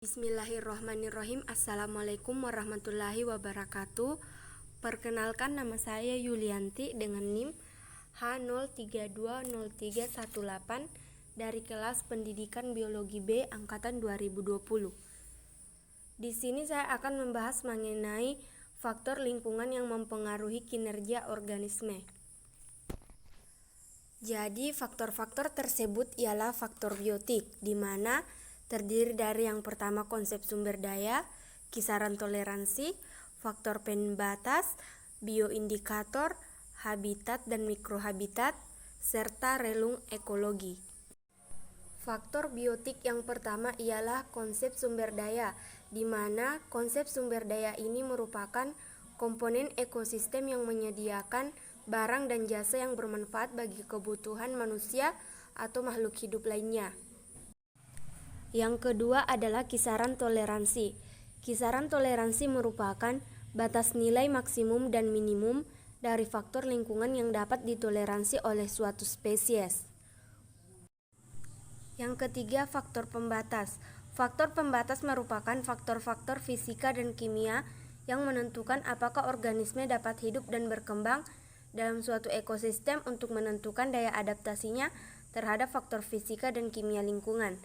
Bismillahirrohmanirrohim. Assalamualaikum warahmatullahi wabarakatuh. Perkenalkan, nama saya Yulianti dengan NIM H0320318 dari kelas Pendidikan Biologi B angkatan 2020. Di sini saya akan membahas mengenai faktor lingkungan yang mempengaruhi kinerja organisme. Jadi, faktor-faktor tersebut ialah faktor biotik, di mana terdiri dari yang pertama konsep sumber daya, kisaran toleransi, faktor pembatas, bioindikator, habitat dan mikrohabitat, serta relung ekologi. Faktor biotik yang pertama ialah konsep sumber daya, di mana konsep sumber daya ini merupakan komponen ekosistem yang menyediakan barang dan jasa yang bermanfaat bagi kebutuhan manusia atau makhluk hidup lainnya. Yang kedua adalah kisaran toleransi. Kisaran toleransi merupakan batas nilai maksimum dan minimum dari faktor lingkungan yang dapat ditoleransi oleh suatu spesies. Yang ketiga, faktor pembatas. Faktor pembatas merupakan faktor-faktor fisika dan kimia yang menentukan apakah organisme dapat hidup dan berkembang dalam suatu ekosistem untuk menentukan daya adaptasinya terhadap faktor fisika dan kimia lingkungan.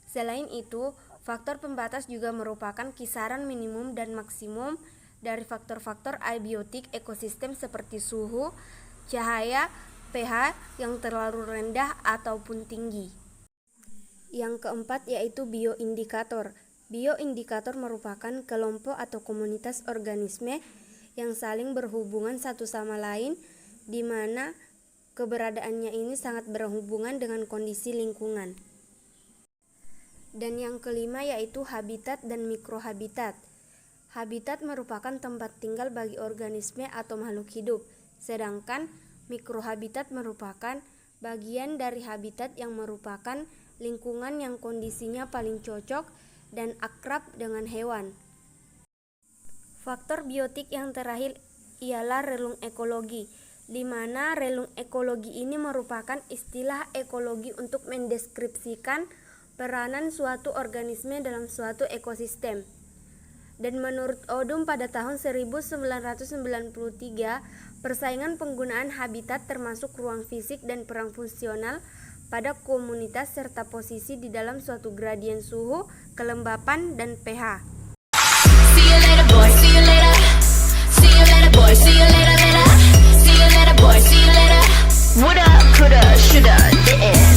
Selain itu, faktor pembatas juga merupakan kisaran minimum dan maksimum dari faktor-faktor abiotik ekosistem seperti suhu, cahaya, pH yang terlalu rendah ataupun tinggi. Yang keempat yaitu bioindikator. Bioindikator merupakan kelompok atau komunitas organisme yang saling berhubungan satu sama lain, di mana keberadaannya ini sangat berhubungan dengan kondisi lingkungan. Dan yang kelima yaitu habitat dan mikrohabitat. Habitat merupakan tempat tinggal bagi organisme atau makhluk hidup, sedangkan mikrohabitat merupakan bagian dari habitat yang merupakan lingkungan yang kondisinya paling cocok dan akrab dengan hewan. Faktor biotik yang terakhir ialah relung ekologi, di mana relung ekologi ini merupakan istilah ekologi untuk mendeskripsikan peranan suatu organisme dalam suatu ekosistem. Dan menurut Odum pada tahun 1993, persaingan penggunaan habitat termasuk ruang fisik dan peran fungsional pada komunitas serta posisi di dalam suatu gradien suhu, kelembapan, dan pH. See you later boy, see you later. See you later boy, see you later later. See you later boy, see you later. Woulda, coulda, shoulda, didn't.